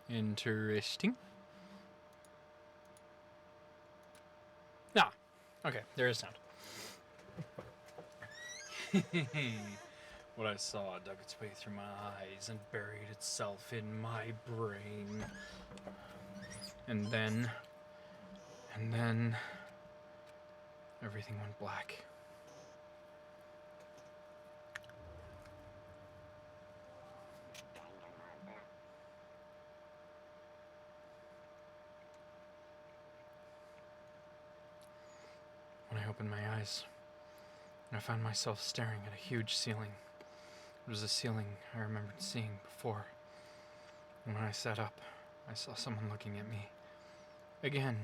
Interesting. Ah, okay, there is sound. What I saw dug its way through my eyes and buried itself in my brain. And then, everything went black. When I opened my eyes, I found myself staring at a huge ceiling. It was a ceiling I remembered seeing before. And when I sat up, I saw someone looking at me. Again,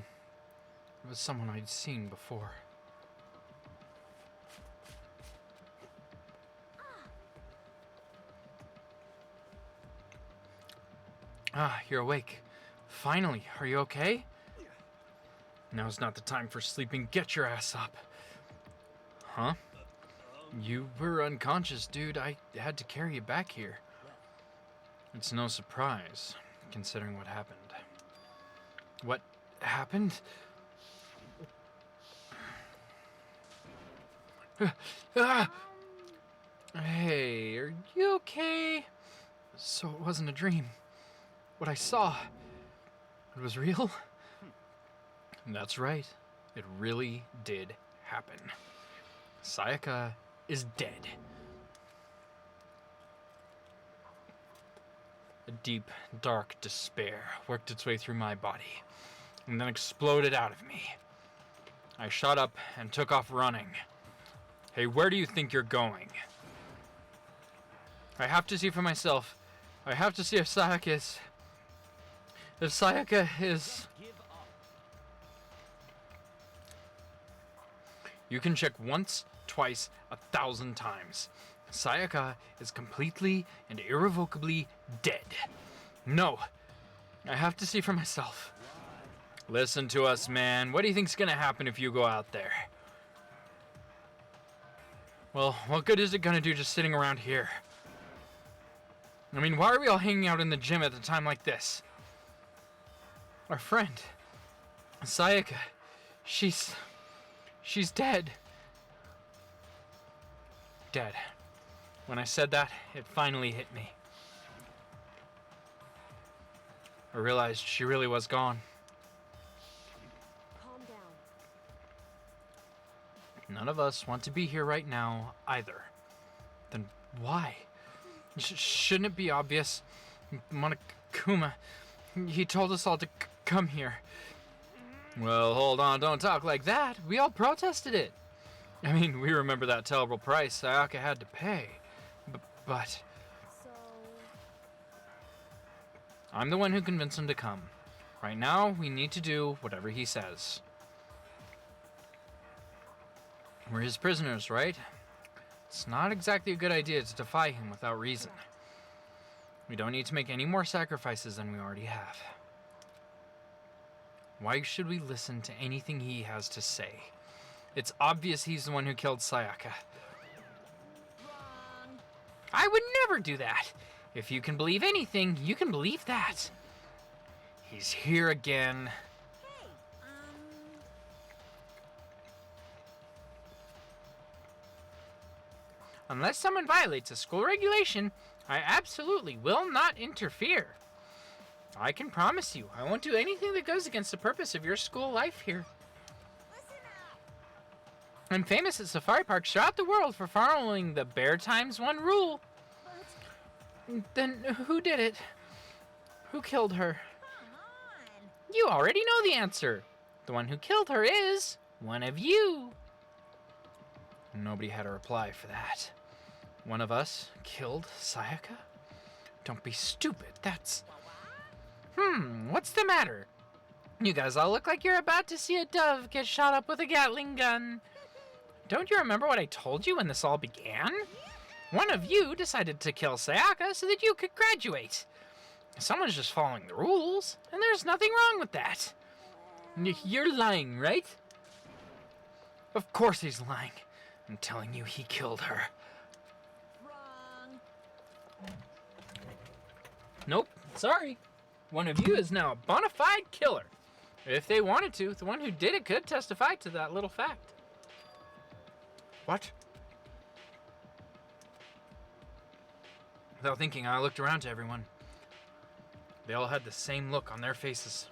it was someone I'd seen before. Ah, you're awake. Finally, are you okay? Now's not the time for sleeping. Get your ass up. Huh? You were unconscious, dude. I had to carry you back here. It's no surprise, considering what happened. What happened? Hey, are you okay? So it wasn't a dream. What I saw, it was real? That's right. It really did happen. Sayaka is dead. A deep, dark despair worked its way through my body, and then exploded out of me. I shot up and took off running. Hey, where do you think you're going? I have to see for myself. I have to see if Sayaka is... If Sayaka is... You can check once, twice, 1,000 times. Sayaka is completely and irrevocably dead. No, I have to see for myself. Listen to us, man. What do you think's gonna happen if you go out there? Well, what good is it gonna do just sitting around here? I mean, why are we all hanging out in the gym at a time like this? Our friend, Sayaka, she's dead. Dead. When I said that, it finally hit me. I realized she really was gone. Calm down. None of us want to be here right now, either. Then why? Shouldn't it be obvious? Monokuma, he told us all to come here. Well, hold on, don't talk like that. We all protested it. I mean, we remember that terrible price Sayaka had to pay. But... So... I'm the one who convinced him to come. Right now, we need to do whatever he says. We're his prisoners, right? It's not exactly a good idea to defy him without reason. We don't need to make any more sacrifices than we already have. Why should we listen to anything he has to say? It's obvious he's the one who killed Sayaka. Wrong. I would never do that. If you can believe anything, you can believe that. He's here again. Hey, Unless someone violates a school regulation, I absolutely will not interfere. I can promise you, I won't do anything that goes against the purpose of your school life here. listen up. I'm famous at safari parks throughout the world for following the Bear Times One rule. But Then who did it? Who killed her? come on. You already know the answer. The one who killed her is one of you. Nobody had a reply for that. One of us killed Sayaka? Don't be stupid. That's... what's the matter? You guys all look like you're about to see a dove get shot up with a Gatling gun. Don't you remember what I told you when this all began? One of you decided to kill Sayaka so that you could graduate. Someone's just following the rules, and there's nothing wrong with that. You're lying, right? Of course he's lying. I'm telling you, he killed her. Wrong. Nope, sorry. One of you is now a bona fide killer. If they wanted to, the one who did it could testify to that little fact. What? Without thinking, I looked around to everyone. They all had the same look on their faces.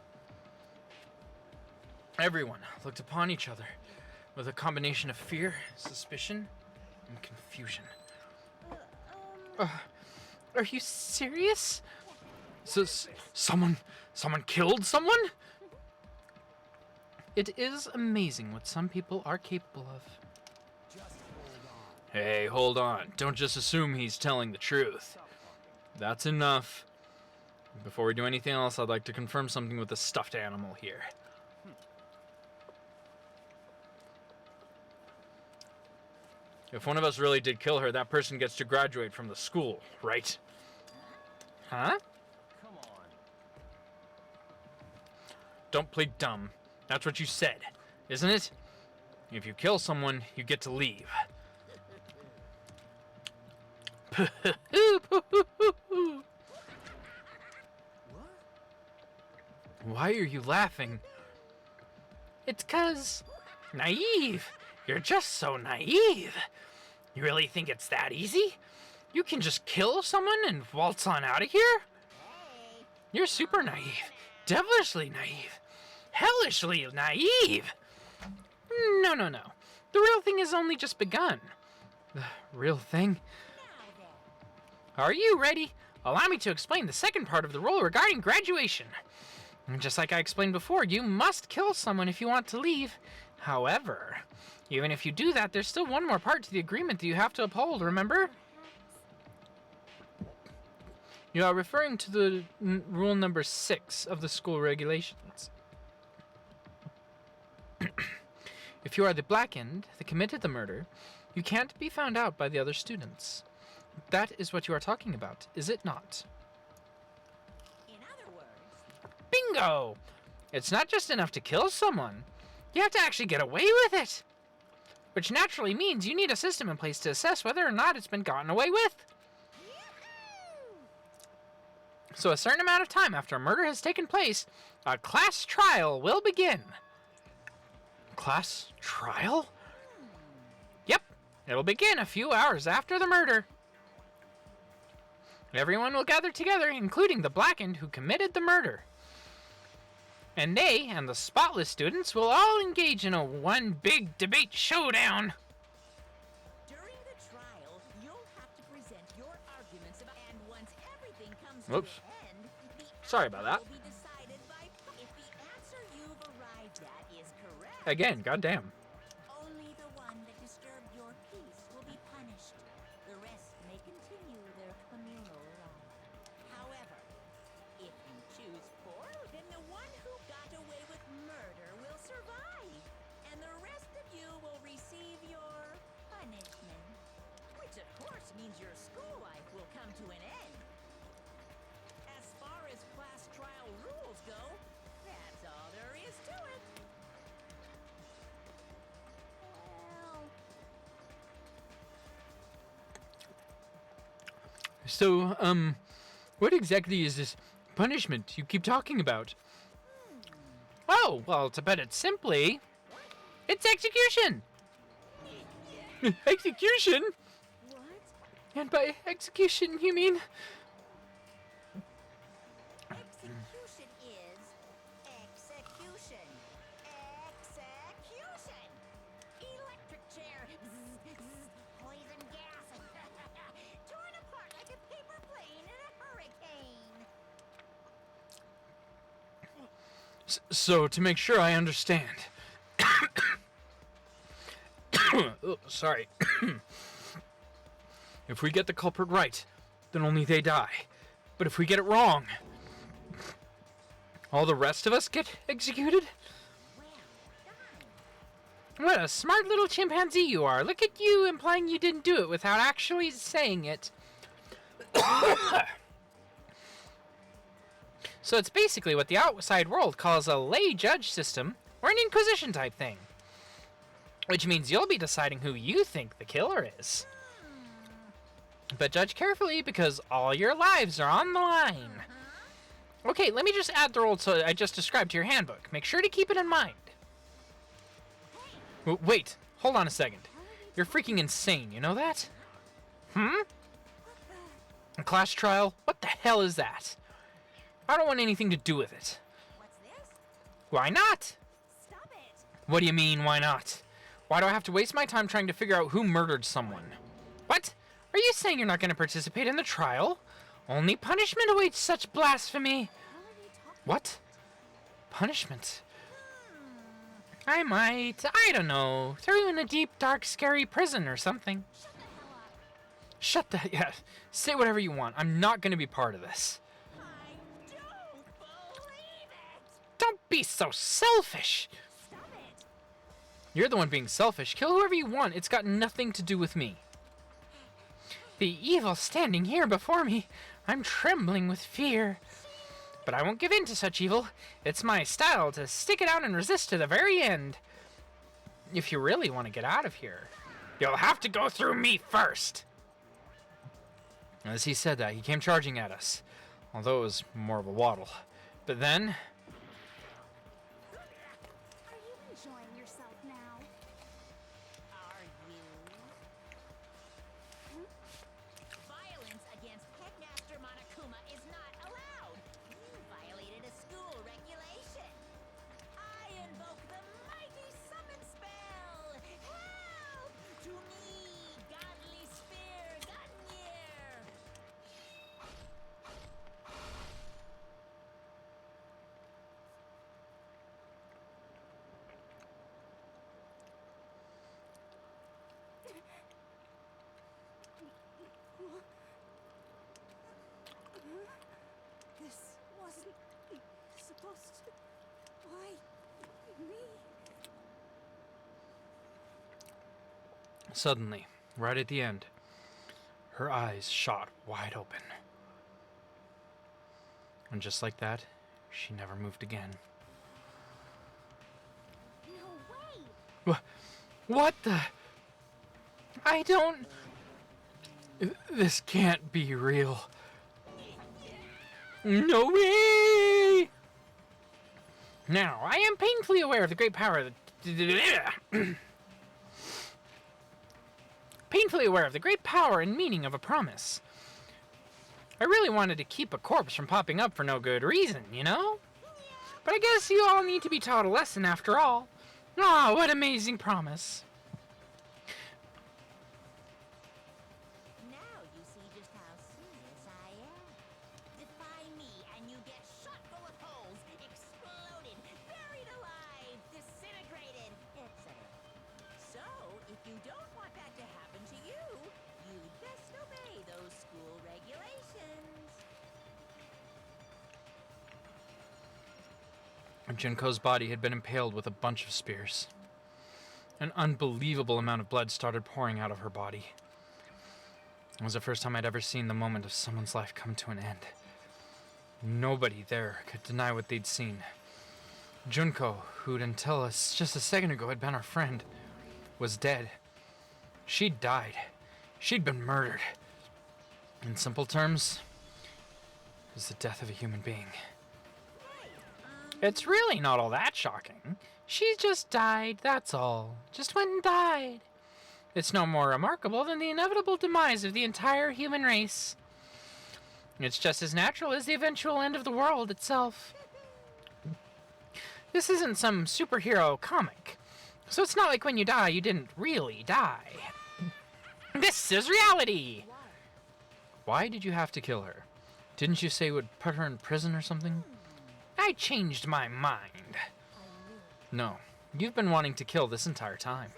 Everyone looked upon each other with a combination of fear, suspicion, and confusion. Are you serious? So, someone killed someone? It is amazing what some people are capable of. Hey, hold on. Don't just assume he's telling the truth. That's enough. Before we do anything else, I'd like to confirm something with the stuffed animal here. If one of us really did kill her, that person gets to graduate from the school, right? Huh? Come on. Don't play dumb. That's what you said, isn't it? If you kill someone, you get to leave. Why are you laughing? It's 'cause naive. You're just so naive. You really think it's that easy? You can just kill someone and waltz on out of here? Hey. You're super naive. Devilishly naive. Hellishly naive. No. The real thing has only just begun. The real thing? Now then. Are you ready? Allow me to explain the second part of the rule regarding graduation. Just like I explained before, you must kill someone if you want to leave. However, even if you do that, there's still one more part to the agreement that you have to uphold, remember? You are referring to the rule number 6 of the school regulations. If you are the black end that committed the murder, you can't be found out by the other students. That is what you are talking about, is it not? In other words, Bingo! It's not just enough to kill someone. You have to actually get away with it. Which naturally means you need a system in place to assess whether or not it's been gotten away with. So a certain amount of time after a murder has taken place, a class trial will begin. Class trial? Yep, it'll begin a few hours after the murder. Everyone will gather together, including the blackened who committed the murder. And they and the spotless students will all engage in a one big debate showdown. during the trial, you'll have to present your arguments about, and once everything comes Whoops. to an end, the Sorry about that. will be decided by if the answer you've arrived at is correct. Again, goddamn. Only the one that disturbed your peace will be punished. The rest may continue their communal life. However, if you choose poor, then the one who got away with murder will survive, and the rest of you will receive your punishment. Which of course means your school life will come to an end. As far as class trial rules go, that's all there is to it. Well, So, what exactly is this punishment you keep talking about? Oh, well, to put it simply, it's execution! Execution? what? And by execution, you mean? Execution is execution. Execution. Electric chair. Zzz, zzz, poison gas. Torn apart like a paper plane in a hurricane. So, to make sure I understand. Oh, sorry. If we get the culprit right, then only they die. But if we get it wrong, all the rest of us get executed? Well done. What a smart little chimpanzee you are. Look at you implying you didn't do it without actually saying it. So it's basically what the outside world calls a lay judge system, or an inquisition type thing. Which means you'll be deciding who you think the killer is. But judge carefully, because all your lives are on the line. Okay, let me just add the rules I just described to your handbook. Make sure to keep it in mind. Wait, hold on a second. You're freaking insane, you know that? A class trial? What the hell is that? I don't want anything to do with it. What's this? Why not? Stop it! What do you mean, why not? Why do I have to waste my time trying to figure out who murdered someone? What? Are you saying you're not going to participate in the trial? Only punishment awaits such blasphemy. What? Punishment? I might, I don't know, throw you in a deep, dark, scary prison or something. Shut the hell up! Shut the, yeah, say whatever you want. I'm not going to be part of this. I don't believe it! Don't be so selfish. Stop it! You're the one being selfish. Kill whoever you want. It's got nothing to do with me. The evil standing here before me. I'm trembling with fear. But I won't give in to such evil. It's my style to stick it out and resist to the very end. If you really want to get out of here, you'll have to go through me first. As he said that, he came charging at us, although it was more of a waddle. But then... Are you enjoying yourself now? Are you? Violence against Headmaster Monokuma is not allowed. You violated a school regulation. I invoke the mighty summon spell. Help! To me, godly spear, Gunyear! This wasn't supposed to. Why me? Suddenly, right at the end, her eyes shot wide open. And just like that, she never moved again. No way! What the? I don't... This can't be real. No way! Now, I am painfully aware of the great power of the... painfully aware of the great power and meaning of a promise. I really wanted to keep a corpse from popping up for no good reason, you know? But I guess you all need to be taught a lesson after all. Ah, what amazing promise. Now you see just how serious I am. Defy me and you get shot full of holes, exploded, buried alive, disintegrated, etc. So, if you don't want that to happen to you, you'd best obey those school regulations. Junko's body had been impaled with a bunch of spears. An unbelievable amount of blood started pouring out of her body. It was the first time I'd ever seen the moment of someone's life come to an end. Nobody there could deny what they'd seen. Junko, who'd until us just a second ago had been our friend, was dead. She'd died. She'd been murdered. In simple terms, it was the death of a human being. It's really not all that shocking. She just died, that's all. Just went and died. It's no more remarkable than the inevitable demise of the entire human race. It's just as natural as the eventual end of the world itself. This isn't some superhero comic, so it's not like when you die, you didn't really die. This is reality! Why did you have to kill her? Didn't you say it would put her in prison or something? I changed my mind. No, you've been wanting to kill this entire time.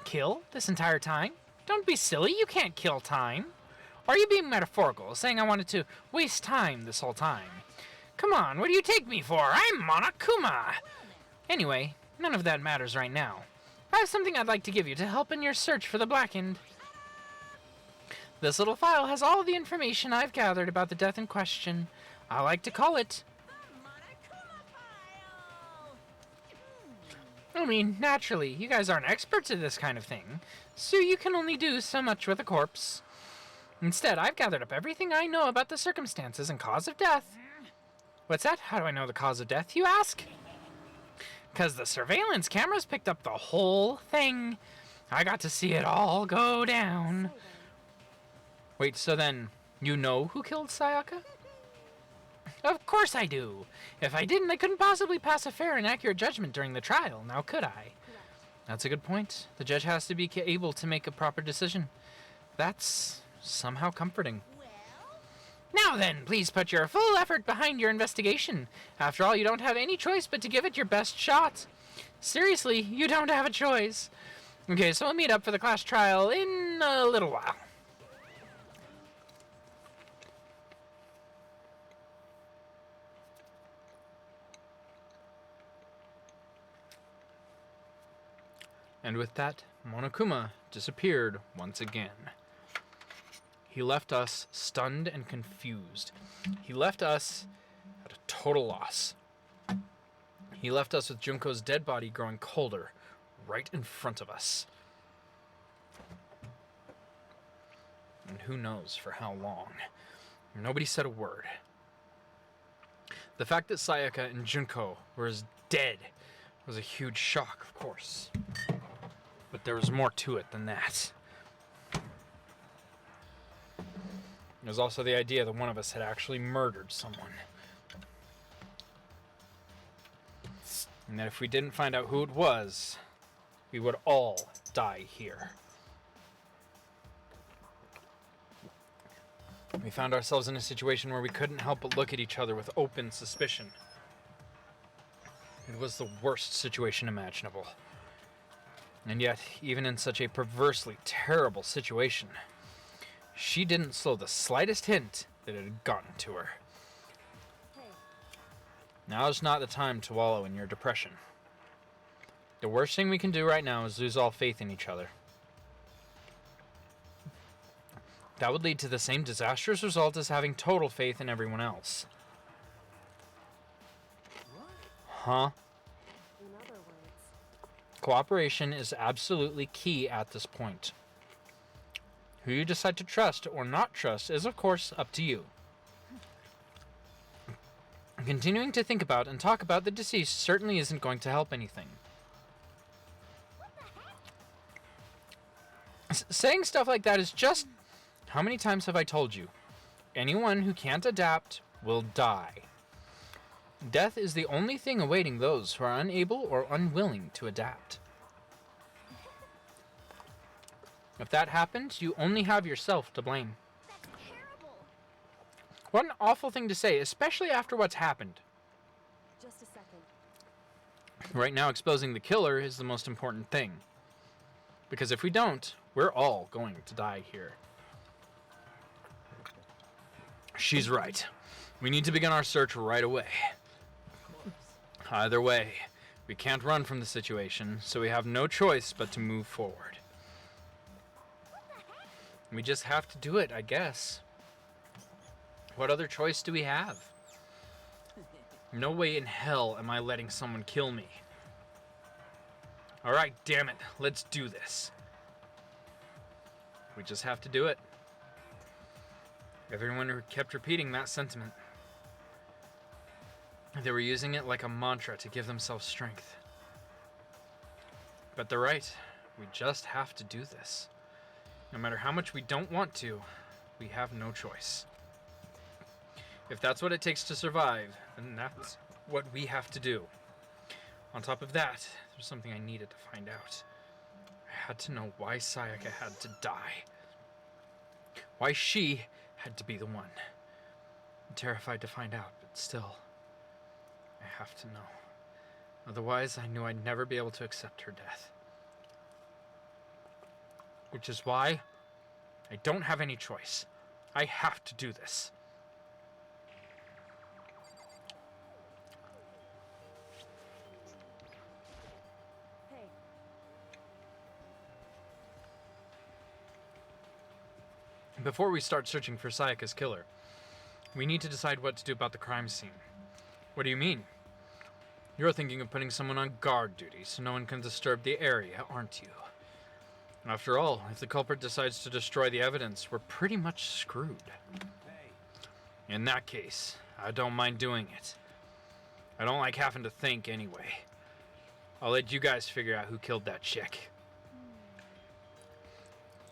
Kill this entire time? Don't be silly, you can't kill time. Or are you being metaphorical, saying I wanted to waste time this whole time? Come on, what do you take me for? I'm Monokuma! Anyway, none of that matters right now. I have something I'd like to give you to help in your search for the Blackened. This little file has all the information I've gathered about the death in question. I like to call it... I mean, naturally, you guys aren't experts at this kind of thing, so you can only do so much with a corpse. Instead, I've gathered up everything I know about the circumstances and cause of death. What's that? How do I know the cause of death, you ask? Because the surveillance cameras picked up the whole thing. I got to see it all go down. Wait, so then, you know who killed Sayaka? Of course I do. If I didn't, I couldn't possibly pass a fair and accurate judgment during the trial, now could I? That's a good point. The judge has to be able to make a proper decision. That's somehow comforting. Well, Now then, please put your full effort behind your investigation. After all, you don't have any choice but to give it your best shot. Seriously, you don't have a choice. Okay, so we'll meet up for the class trial in a little while. And with that, Monokuma disappeared once again. He left us stunned and confused. He left us at a total loss. He left us with Junko's dead body growing colder right in front of us. And who knows for how long. Nobody said a word. The fact that Sayaka and Junko were as dead was a huge shock, of course. But there was more to it than that. There's also the idea that one of us had actually murdered someone. And that if we didn't find out who it was, we would all die here. We found ourselves in a situation where we couldn't help but look at each other with open suspicion. It was the worst situation imaginable. And yet, even in such a perversely terrible situation, she didn't slow the slightest hint that it had gotten to her. Now's not the time to wallow in your depression. The worst thing we can do right now is lose all faith in each other. That would lead to the same disastrous result as having total faith in everyone else. Huh? Cooperation is absolutely key at this point. Who you decide to trust or not trust is, of course, up to you. Continuing to think about and talk about the deceased certainly isn't going to help anything. Saying stuff like that is just... How many times have I told you? Anyone who can't adapt will die. Death is the only thing awaiting those who are unable or unwilling to adapt. If that happens, you only have yourself to blame. that's terrible. What an awful thing to say, especially after what's happened. Just a second. Right now, exposing the killer is the most important thing. Because if we don't, we're all going to die here. She's right. We need to begin our search right away. Either way, we can't run from the situation, so we have no choice but to move forward. We just have to do it, I guess. What other choice do we have? No way in hell am I letting someone kill me. Alright, damn it, let's do this. We just have to do it. Everyone kept repeating that sentiment. They were using it like a mantra to give themselves strength. But they're right. We just have to do this. No matter how much we don't want to, we have no choice. If that's what it takes to survive, then that's what we have to do. On top of that, there's something I needed to find out. I had to know why Sayaka had to die. Why she had to be the one. I'm terrified to find out, but still, I have to know. Otherwise, I knew I'd never be able to accept her death. Which is why I don't have any choice. I have to do this. Hey, Before we start searching for Sayaka's killer, we need to decide what to do about the crime scene. What do you mean? You're thinking of putting someone on guard duty so no one can disturb the area, aren't you? After all, if the culprit decides to destroy the evidence, we're pretty much screwed. In that case, I don't mind doing it. I don't like having to think anyway. I'll let you guys figure out who killed that chick.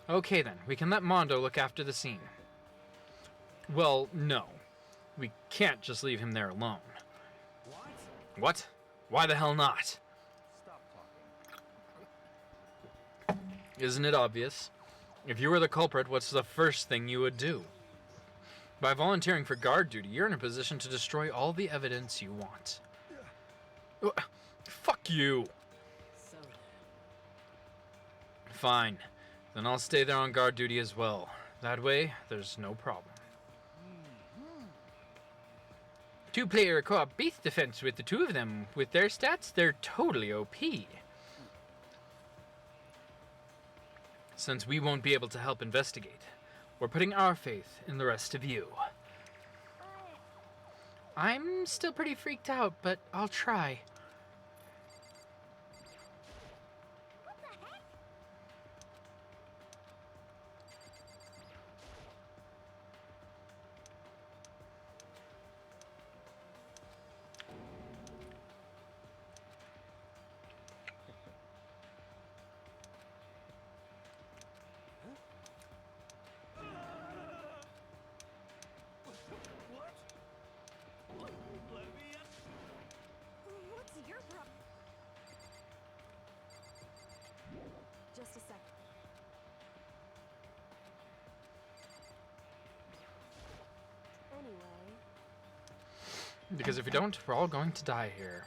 Okay then, we can let Mondo look after the scene. Well, no. We can't just leave him there alone. What? Why the hell not? Isn't it obvious? If you were the culprit, what's the first thing you would do? By volunteering for guard duty, you're in a position to destroy all the evidence you want. Fuck you! So then, Fine. Then I'll stay there on guard duty as well. That way, there's no problem. Two-player co-op base defense with the two of them. With their stats, they're totally OP. Since we won't be able to help investigate, we're putting our faith in the rest of you. I'm still pretty freaked out, but I'll try. what the heck? What's your problem? Just a second. Anyway, Because if we don't, we're all going to die here.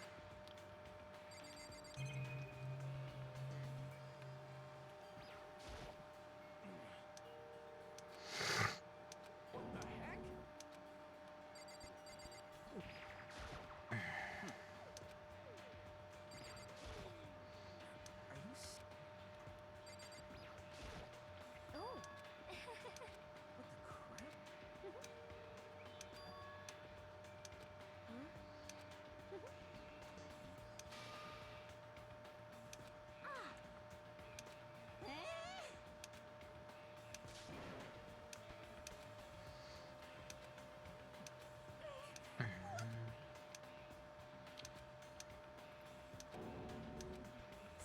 Oh.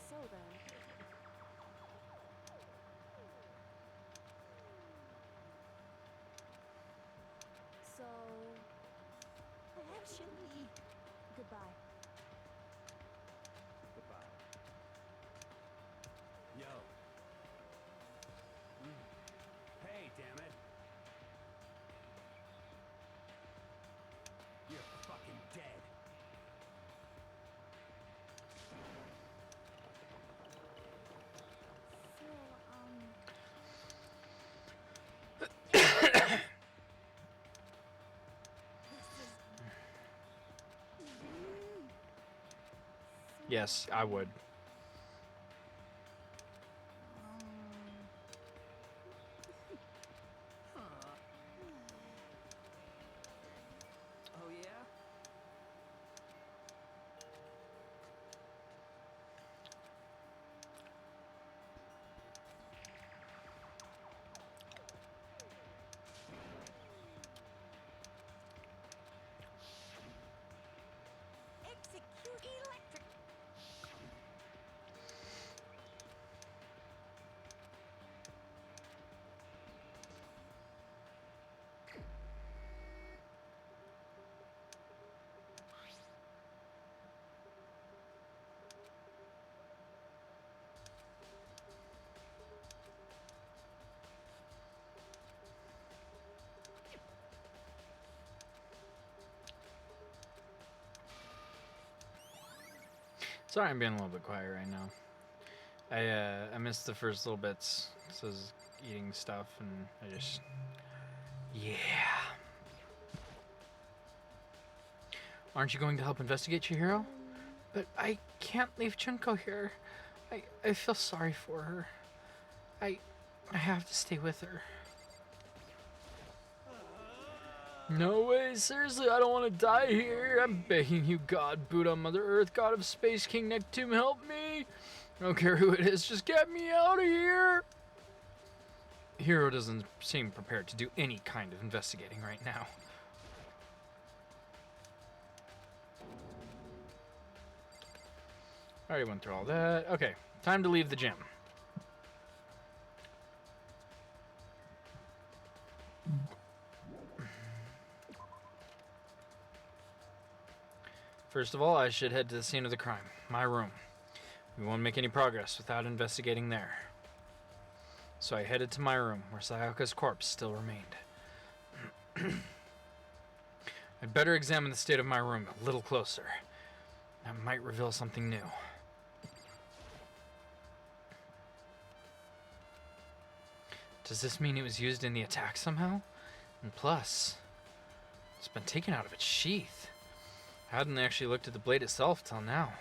so then. So, Actually, goodbye. Goodbye. Yo. Hey, damn it. You're fucking dead. so, Yes, I would. Oh, yeah? execute electric. Sorry, I'm being a little bit quiet right now. I missed the first little bits. It says eating stuff, and I just, yeah. Aren't you going to help investigate, Chihiro? But I can't leave Junko here. I feel sorry for her. I have to stay with her. No way, seriously, I don't want to die here. I'm begging you, God, Buddha, Mother Earth, God of Space, King Nectum, help me. I don't care who it is, just get me out of here! Hero doesn't seem prepared to do any kind of investigating right now. Already went through all that. Okay, time to leave the gym. First of all, I should head to the scene of the crime, my room. We won't make any progress without investigating there. So I headed to my room, where Sayaka's corpse still remained. I'd better examine the state of my room a little closer. That might reveal something new. Does this mean it was used in the attack somehow? And plus, it's been taken out of its sheath. I hadn't actually looked at the blade itself till now.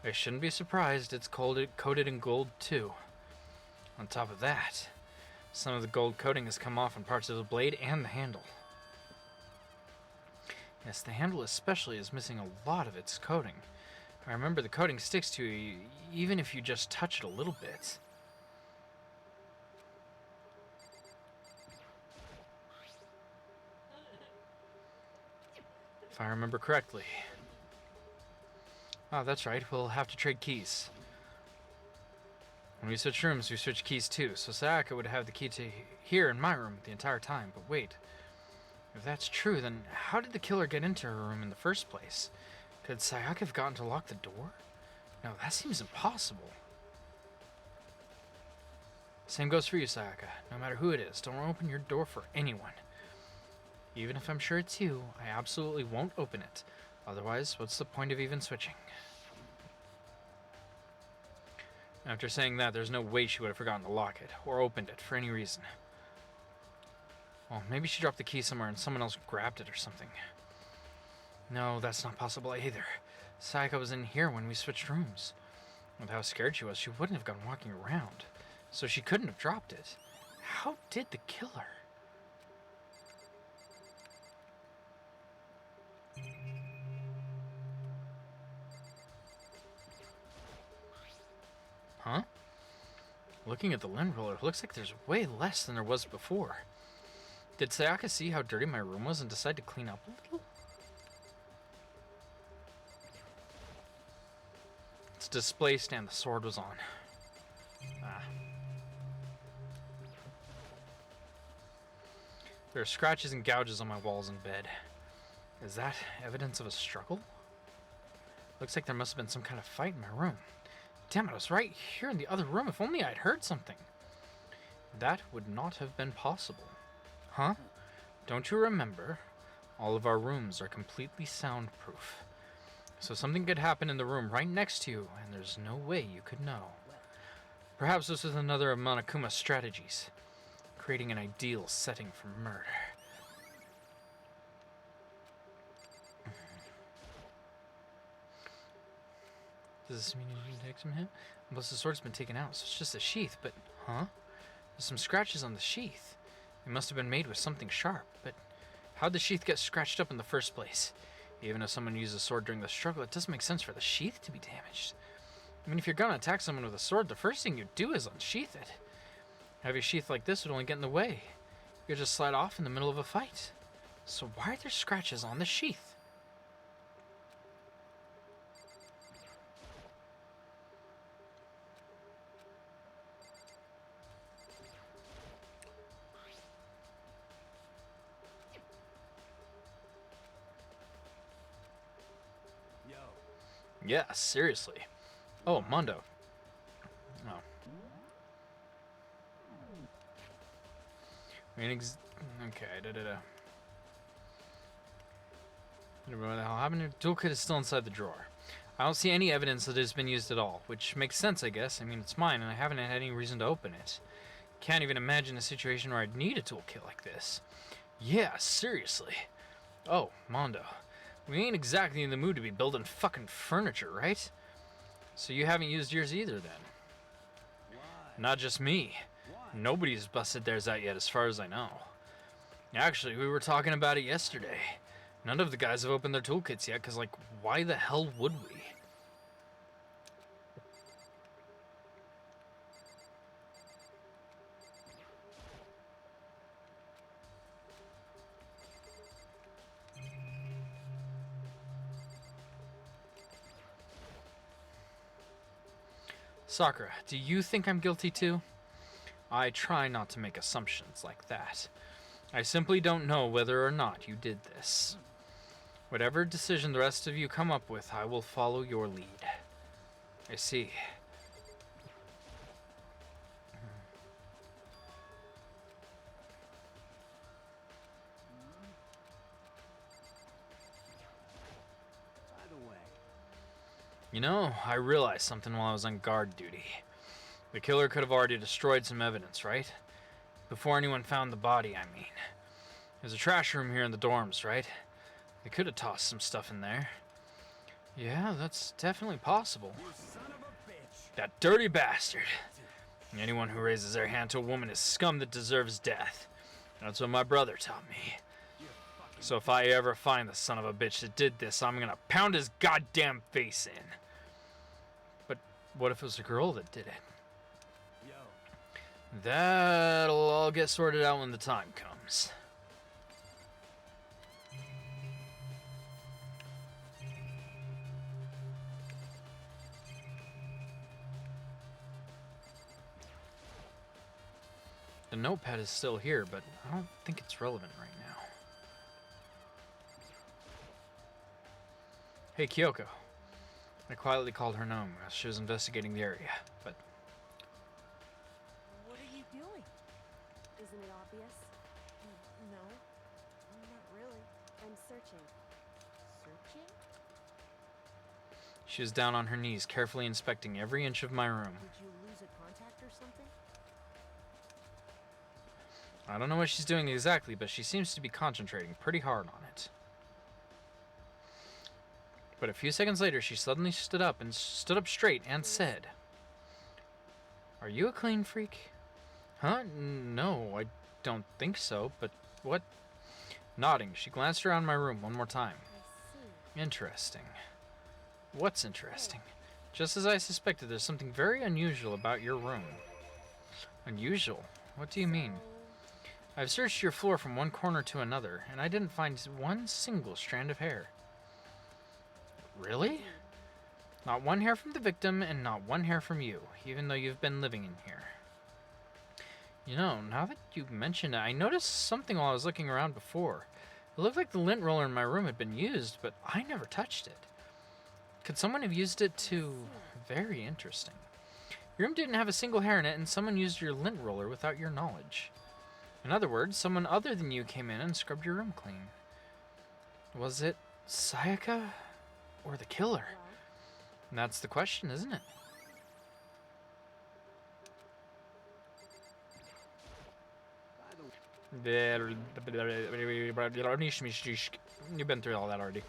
I shouldn't be surprised it's coated in gold too. On top of that, some of the gold coating has come off on parts of the blade and the handle. Yes, the handle especially is missing a lot of its coating. I remember the coating sticks to you even if you just touch it a little bit. If I remember correctly. Oh, that's right, we'll have to trade keys. When we switch rooms, we switch keys too, so Sayaka would have the key to here in my room the entire time. But wait, if that's true, then how did the killer get into her room in the first place? Could Sayaka have gotten to lock the door? No, that seems impossible. Same goes for you, Sayaka. No matter who it is, don't open your door for anyone. Even if I'm sure it's you, I absolutely won't open it. Otherwise, what's the point of even switching? After saying that, there's no way she would have forgotten to lock it, or opened it for any reason. Well, maybe she dropped the key somewhere and someone else grabbed it or something. No, that's not possible either. Sayaka was in here when we switched rooms. With how scared she was, she wouldn't have gone walking around. So she couldn't have dropped it. How did the killer? Huh? Looking at the lint roller, it looks like there's way less than there was before. Did Sayaka see how dirty my room was and decide to clean up a little? Its display stand the sword was on. Ah. There are scratches and gouges on my walls and bed. Is that evidence of a struggle? Looks like there must have been some kind of fight in my room. Damn it, I was right here in the other room. If only I'd heard something. That would not have been possible. Huh? Don't you remember? All of our rooms are completely soundproof. So something could happen in the room right next to you, and there's no way you could know. Perhaps this is another of Monokuma's strategies. Creating an ideal setting for murder. Does this mean you can take some hit? Unless the sword's been taken out, so it's just a sheath, but... Huh? There's some scratches on the sheath. It must have been made with something sharp, but... How'd the sheath get scratched up in the first place? Even if someone used a sword during the struggle, it doesn't make sense for the sheath to be damaged. I mean, if you're gonna attack someone with a sword, the first thing you do is unsheath it. A heavy sheath like this would only get in the way. You could just slide off in the middle of a fight. So why are there scratches on the sheath? Yo. Yeah, seriously. Oh, Mondo. Oh. Okay, What the hell happened? The toolkit is still inside the drawer. I don't see any evidence that it has been used at all, which makes sense, I guess. I mean, it's mine, and I haven't had any reason to open it. Can't even imagine a situation where I'd need a toolkit like this. Yeah, seriously. Oh, Mondo. We ain't exactly in the mood to be building fucking furniture, right? So you haven't used yours either, then? Why? Not just me. Why? Nobody's busted theirs out yet, as far as I know. Actually, we were talking about it yesterday. None of the guys have opened their toolkits yet, because, like, why the hell would we? Sakura, do you think I'm guilty too? I try not to make assumptions like that. I simply don't know whether or not you did this. Whatever decision the rest of you come up with, I will follow your lead. I see. By the way, You know, I realized something while I was on guard duty. The killer could have already destroyed some evidence, right? Before anyone found the body, I mean. There's a trash room here in the dorms, right? They could have tossed some stuff in there. Yeah, that's definitely possible. you son of a bitch. That dirty bastard. Anyone who raises their hand to a woman is scum that deserves death. That's what my brother taught me. You fucking So if I ever find the son of a bitch that did this, I'm gonna pound his goddamn face in. But what if it was a girl that did it? yo. That'll all get sorted out when the time comes. The notepad is still here, but I don't think it's relevant right now. Hey, Kyoko. I quietly called her gnome as she was investigating the area, but What are you doing? Isn't it obvious? No, not really. I'm searching. Searching? she was down on her knees, carefully inspecting every inch of my room. Did you lose a contact or something? I don't know what she's doing exactly, but she seems to be concentrating pretty hard on it. But a few seconds later, she suddenly stood up straight and said, "Are you a clean freak?" Huh? No, I don't think so, but what? Nodding, she glanced around my room one more time. I see. Interesting. What's interesting? Just as I suspected, there's something very unusual about your room. Unusual? What do you mean? I've searched your floor from one corner to another, and I didn't find one single strand of hair. Really? Not one hair from the victim, and not one hair from you, even though you've been living in here. You know, now that you mention it, I noticed something while I was looking around before. It looked like the lint roller in my room had been used, but I never touched it. Could someone have used it to... Very interesting. Your room didn't have a single hair in it, and someone used your lint roller without your knowledge. In other words, someone other than you came in and scrubbed your room clean. Was it Sayaka or the killer? Well, And that's the question, isn't it? You've been through all that already.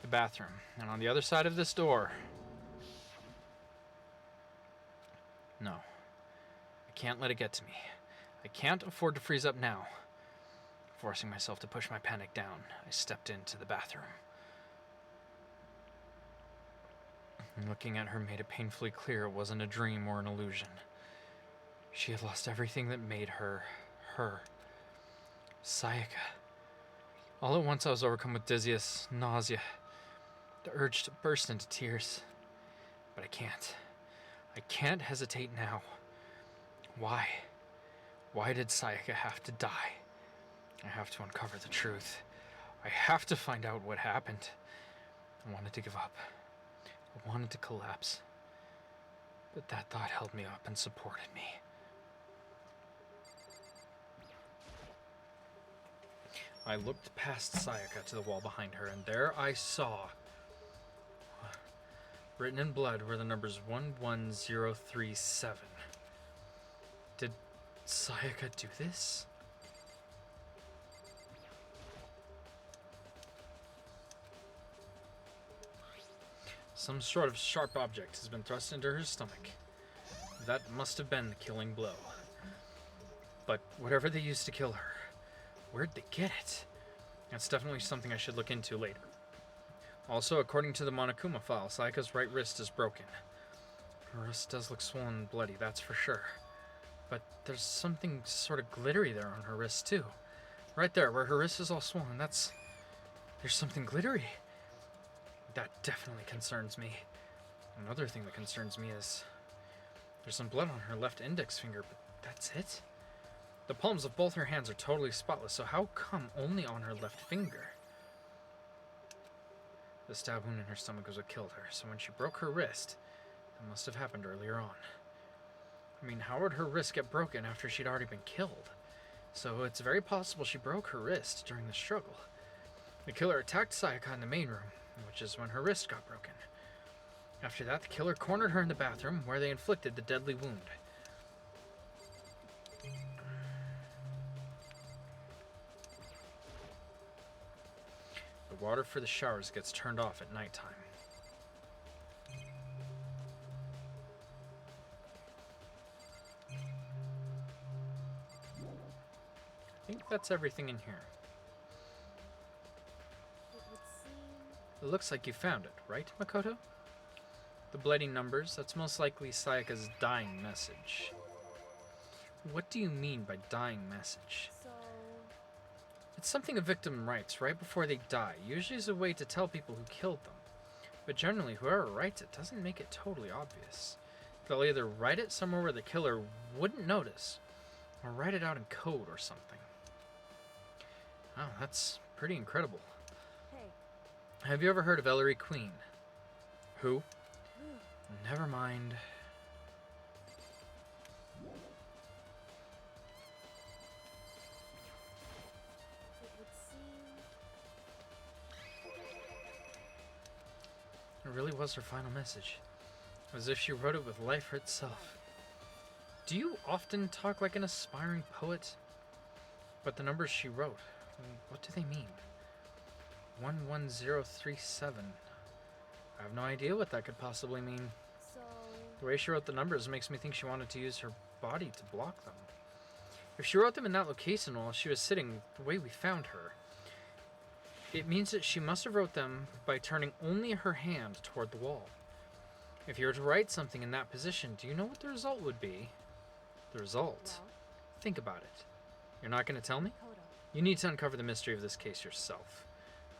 The bathroom. And on the other side of this door. No. I can't let it get to me. I can't afford to freeze up now. Forcing myself to push my panic down, I stepped into the bathroom. Looking at her made it painfully clear it wasn't a dream or an illusion. She had lost everything that made her, her. Sayaka. All at once I was overcome with dizziness, nausea, the urge to burst into tears. But I can't. I can't hesitate now. Why? Why did Sayaka have to die? I have to uncover the truth. I have to find out what happened. I wanted to give up. I wanted to collapse. But that thought held me up and supported me. I looked past Sayaka to the wall behind her, and there I saw, written in blood, were the numbers 11037. Did Sayaka do this? Some sort of sharp object has been thrust into her stomach. That must have been the killing blow. But whatever they used to kill her, where'd they get it? That's definitely something I should look into later. Also, according to the Monokuma file, Sayaka's right wrist is broken. Her wrist does look swollen and bloody, that's for sure. But there's something sort of glittery there on her wrist, too. Right there, where her wrist is all swollen, there's something glittery. That definitely concerns me. Another thing that concerns me is there's some blood on her left index finger, but that's it? The palms of both her hands are totally spotless, so how come only on her left finger? The stab wound in her stomach was what killed her, so when she broke her wrist, it must have happened earlier on. I mean, how would her wrist get broken after she'd already been killed? So it's very possible she broke her wrist during the struggle. The killer attacked Sayaka in the main room, which is when her wrist got broken. After that, the killer cornered her in the bathroom, where they inflicted the deadly wound. The water for the showers gets turned off at nighttime. I think that's everything in here. It would seem... It looks like you found it, right, Makoto? The bloody numbers, that's most likely Sayaka's dying message. What do you mean by dying message? So... It's something a victim writes right before they die, usually as a way to tell people who killed them. But generally, whoever writes it doesn't make it totally obvious. They'll either write it somewhere where the killer wouldn't notice, or write it out in code or something. Oh, that's pretty incredible. Hey. Have you ever heard of Ellery Queen? Who? Never mind. It would seem... It really was her final message. As if she wrote it with life itself. Do you often talk like an aspiring poet? But the numbers she wrote, what do they mean? 11037. I have no idea what that could possibly mean. So... The way she wrote the numbers makes me think she wanted to use her body to block them. If she wrote them in that location while she was sitting the way we found her, it means that she must have wrote them by turning only her hand toward the wall. If you were to write something in that position, do you know what the result would be? The result? Well, Think about it. You're not going to tell me? Kodo. You need to uncover the mystery of this case yourself.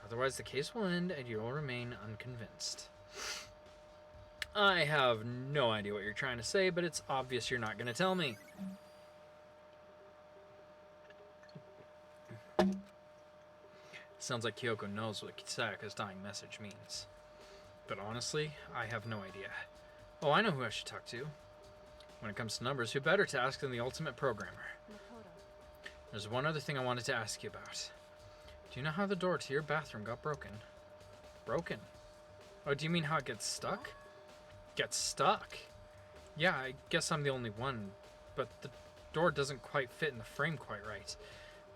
Otherwise, the case will end and you will remain unconvinced. I have no idea what you're trying to say, but it's obvious you're not going to tell me. Sounds like Kyoko knows what Sayaka's dying message means. But honestly, I have no idea. Oh, I know who I should talk to. When it comes to numbers, who better to ask than the ultimate programmer? Makoto. There's one other thing I wanted to ask you about. Do you know how the door to your bathroom got broken? Broken? Oh, do you mean how it gets stuck? Gets stuck? Yeah, I guess I'm the only one, but the door doesn't quite fit in the frame quite right.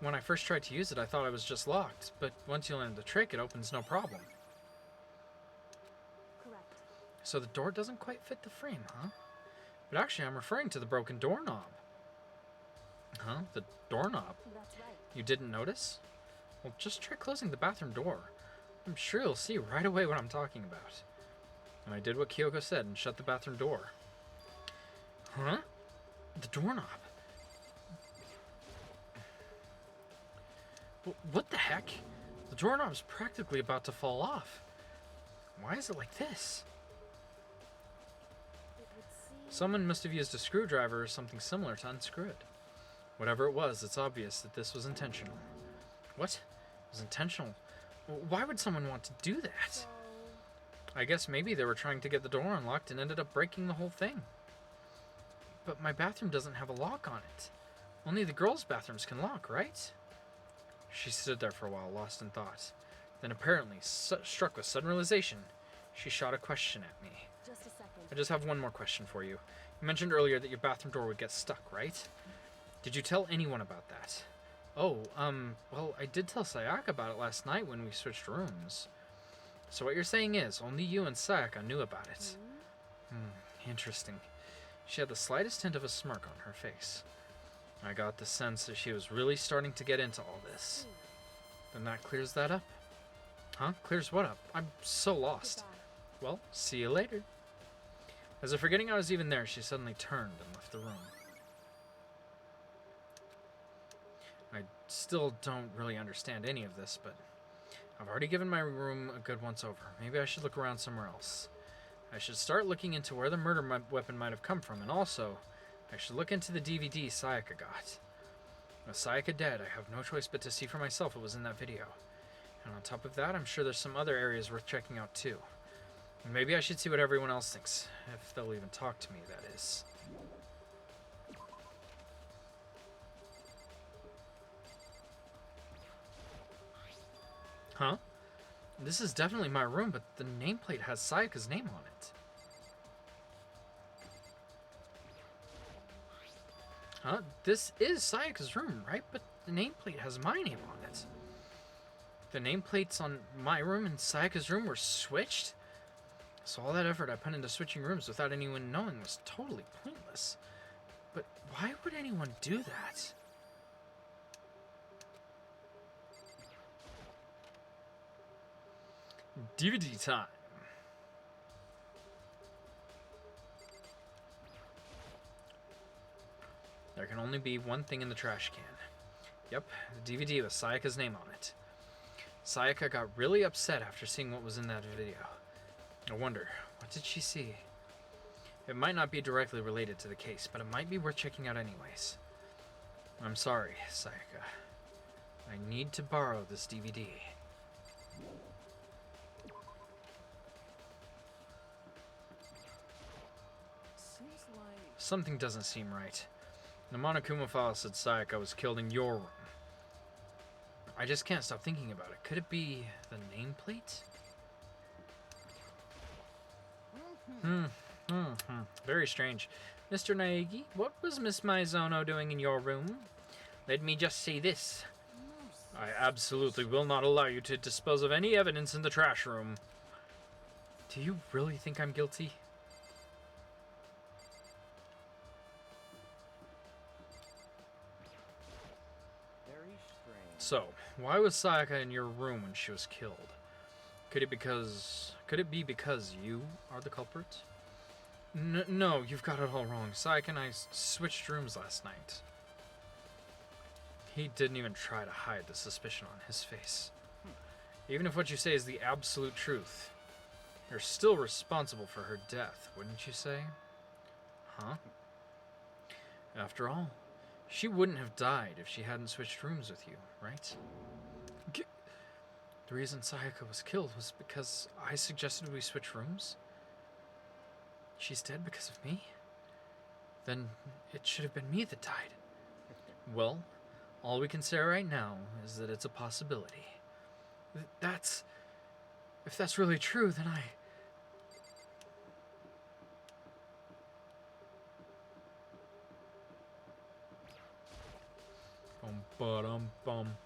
When I first tried to use it, I thought it was just locked, but once you learn the trick, it opens no problem. Correct. So the door doesn't quite fit the frame, huh? But actually, I'm referring to the broken doorknob. Huh? The doorknob? That's right. You didn't notice? Well, just try closing the bathroom door. I'm sure you'll see right away what I'm talking about. And I did what Kyoko said and shut the bathroom door. Huh? The doorknob. What the heck? The doorknob's practically about to fall off. Why is it like this? It would seem... Someone must have used a screwdriver or something similar to unscrew it. Whatever it was, it's obvious that this was intentional. What? It was intentional? Why would someone want to do that? So... I guess maybe they were trying to get the door unlocked and ended up breaking the whole thing. But my bathroom doesn't have a lock on it. Only the girls' bathrooms can lock, right? She stood there for a while, lost in thought. Then apparently, struck with sudden realization, she shot a question at me. Just a second. I just have one more question for you. You mentioned earlier that your bathroom door would get stuck, right? Did you tell anyone about that? Oh, well, I did tell Sayaka about it last night when we switched rooms. So what you're saying is, only you and Sayaka knew about it. Interesting. She had the slightest hint of a smirk on her face. I got the sense that she was really starting to get into all this. Then that clears that up. Huh? Clears what up? I'm so lost. Goodbye. Well, see you later. As if forgetting I was even there, she suddenly turned and left the room. I still don't really understand any of this, but I've already given my room a good once over. Maybe I should look around somewhere else. I should start looking into where the murder weapon might have come from, and also, I should look into the DVD Sayaka got. With Sayaka dead, I have no choice but to see for myself what was in that video. And on top of that, I'm sure there's some other areas worth checking out too. And maybe I should see what everyone else thinks, if they'll even talk to me, that is. Huh? This is definitely my room, but the nameplate has Sayaka's name on it. Huh? This is Sayaka's room, right? But the nameplate has my name on it. The nameplates on my room and Sayaka's room were switched? So all that effort I put into switching rooms without anyone knowing was totally pointless. But why would anyone do that? DVD time. There can only be one thing in the trash can. Yep, the DVD with Sayaka's name on it. Sayaka got really upset after seeing what was in that video. I wonder, what did she see? It might not be directly related to the case, but it might be worth checking out anyways. I'm sorry, Sayaka. I need to borrow this DVD. Seems like... Something doesn't seem right. The Monokuma file said Sayaka was killed in your room. I just can't stop thinking about it. Could it be the nameplate? Very strange. Mr. Naegi, what was Miss Maizono doing in your room? Let me just say this. I absolutely will not allow you to dispose of any evidence in the trash room. Do you really think I'm guilty? Very strange. So, why was Sayaka in your room when she was killed? Could it be because you are the culprit? No, you've got it all wrong. Sayaka and I switched rooms last night. He didn't even try to hide the suspicion on his face. Even if what you say is the absolute truth, you're still responsible for her death, wouldn't you say? Huh? After all, she wouldn't have died if she hadn't switched rooms with you, right? The reason Sayaka was killed was because I suggested we switch rooms? She's dead because of me? Then it should have been me that died. Well, all we can say right now is that it's a possibility. If that's really true, then I... Bum ba-dum bum.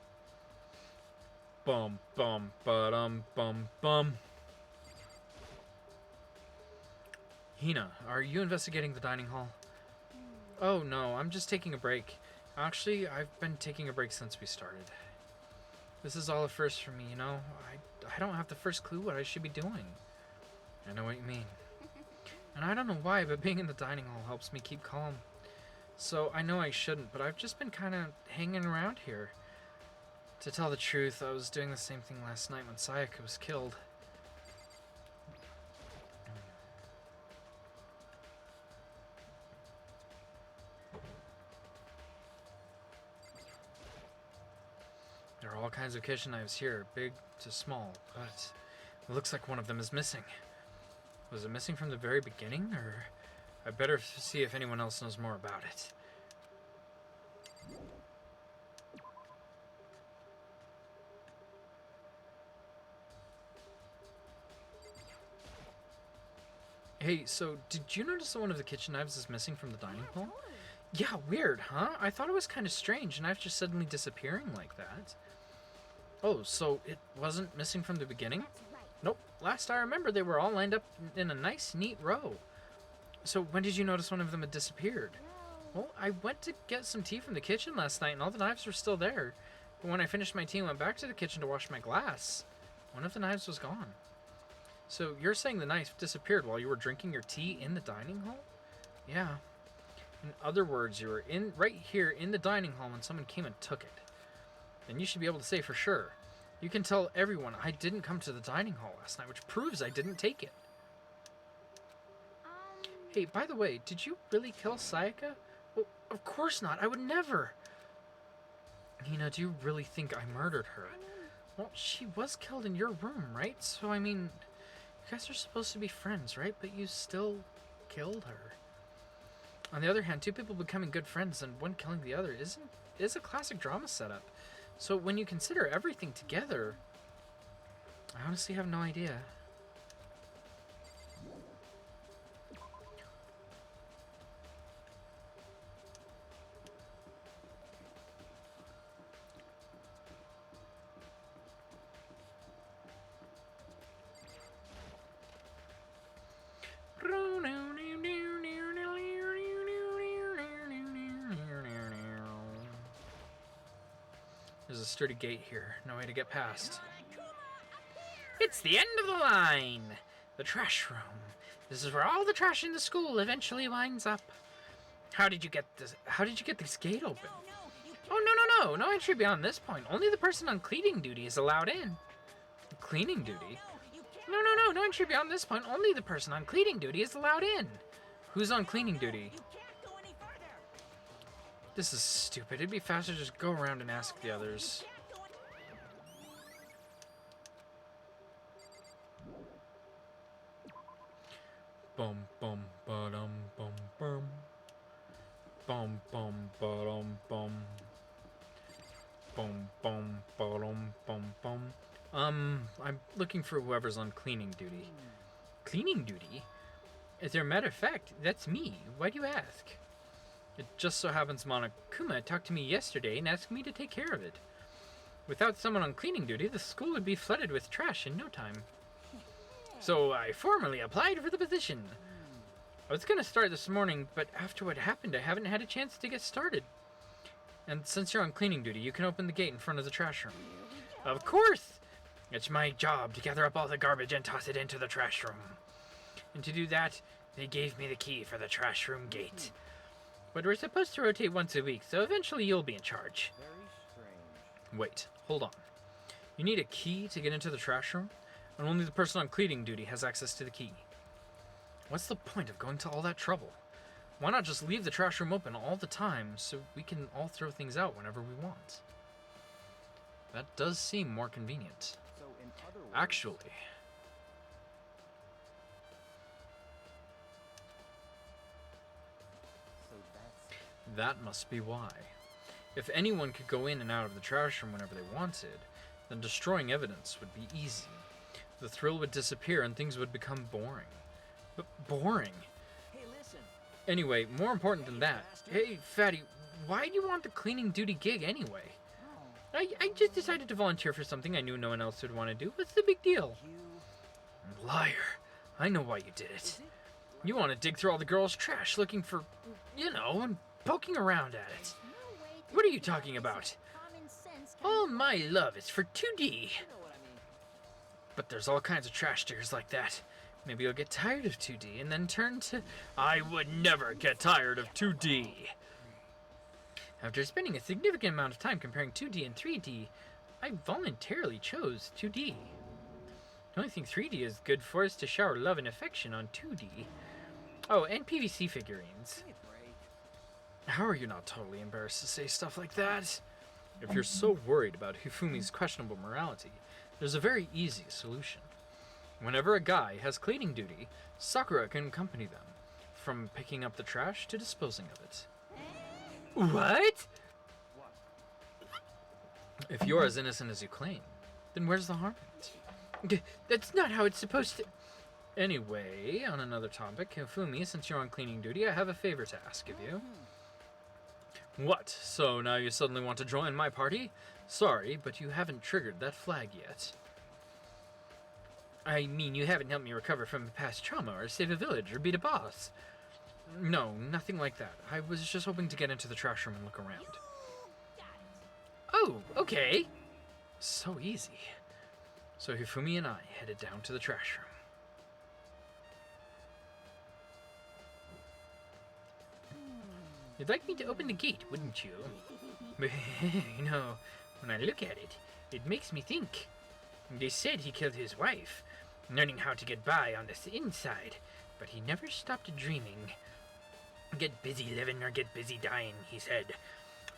Bum bum ba-dum bum bum. Hina, are you investigating the dining hall? Oh no, I'm just taking a break. Actually, I've been taking a break since we started. This is all a first for me, you know? I don't have the first clue what I should be doing. I know what you mean. And I don't know why, but being in the dining hall helps me keep calm. So I know I shouldn't, but I've just been kind of hanging around here. To tell the truth, I was doing the same thing last night when Sayaka was killed. There are all kinds of kitchen knives here, big to small, but it looks like one of them is missing. Was it missing from the very beginning, or I better see if anyone else knows more about it. Hey, so did you notice that one of the kitchen knives is missing from the dining hall? Yeah, weird, huh? I thought it was kind of strange, knives just suddenly disappearing like that. Oh, so it wasn't missing from the beginning? Nope. Last I remember, they were all lined up in a nice, neat row. So when did you notice one of them had disappeared? Well, I went to get some tea from the kitchen last night, and all the knives were still there. But when I finished my tea and went back to the kitchen to wash my glass, one of the knives was gone. So you're saying the knife disappeared while you were drinking your tea in the dining hall? Yeah. In other words, you were right here in the dining hall when someone came and took it. Then you should be able to say for sure. You can tell everyone I didn't come to the dining hall last night, which proves I didn't take it. Hey, by the way, did you really kill Sayaka? Well, of course not. I would never. Nina, do you really think I murdered her? Well, she was killed in your room, right? So, I mean, you guys are supposed to be friends, right? But you still killed her. On the other hand, two people becoming good friends and one killing the other is a classic drama setup. So when you consider everything together, I honestly have no idea. There's a sturdy gate here. No way to get past. It's the end of the line! The trash room. This is where all the trash in the school eventually winds up. How did you get this gate open? Oh, no entry beyond this point. Only the person on cleaning duty is allowed in. Cleaning duty? No entry beyond this point. Only the person on cleaning duty is allowed in. Who's on cleaning duty? This is stupid. It'd be faster to just go around and ask the others. Bum bum ba-dum bum bum. Bum bum ba-dum bum. Bum bum ba-dum bum bum. I'm looking for whoever's on cleaning duty. Cleaning duty? As a matter of fact, that's me. Why do you ask? It just so happens Monokuma talked to me yesterday and asked me to take care of it. Without someone on cleaning duty, the school would be flooded with trash in no time. So I formally applied for the position. I was going to start this morning, but after what happened, I haven't had a chance to get started. And since you're on cleaning duty, you can open the gate in front of the trash room. Of course! It's my job to gather up all the garbage and toss it into the trash room. And to do that, they gave me the key for the trash room gate. But we're supposed to rotate once a week, so eventually you'll be in charge. Very strange. Wait, hold on. You need a key to get into the trash room, and only the person on cleaning duty has access to the key. What's the point of going to all that trouble? Why not just leave the trash room open all the time so we can all throw things out whenever we want? That does seem more convenient. So in other words, Actually, so that's that must be why. If anyone could go in and out of the trash room whenever they wanted, then destroying evidence would be easy. The thrill would disappear and things would become boring. But boring? Hey, listen. Anyway, more important than that. Hey, Fatty, why do you want the cleaning duty gig anyway? I just decided to volunteer for something I knew no one else would want to do. What's the big deal? Liar. I know why you did it. You want to dig through all the girls' trash looking for, and poking around at it. What are you talking about? All my love is for 2D. You know what I mean. But there's all kinds of trash diggers like that. Maybe you'll get tired of 2D and then turn to... I would never get tired of 2D. After spending a significant amount of time comparing 2D and 3D, I voluntarily chose 2D. The only thing 3D is good for is to shower love and affection on 2D. Oh, and PVC figurines. Give me a break. How are you not totally embarrassed to say stuff like that? If you're so worried about Hifumi's questionable morality, there's a very easy solution. Whenever a guy has cleaning duty, Sakura can accompany them, from picking up the trash to disposing of it. What? What? If you're as innocent as you claim, then where's the harm in it? That's not how it's supposed to... Anyway, on another topic, Hifumi, since you're on cleaning duty, I have a favor to ask of you. What? So now you suddenly want to join my party? Sorry, but you haven't triggered that flag yet. I mean, you haven't helped me recover from a past trauma, or save a village, or beat a boss. No, nothing like that. I was just hoping to get into the trash room and look around. Oh, okay. So easy. So Hifumi and I headed down to the trash room. You'd like me to open the gate, wouldn't you? When I look at it, it makes me think. They said he killed his wife, learning how to get by on the inside. but he never stopped dreaming. Get busy living or get busy dying, he said.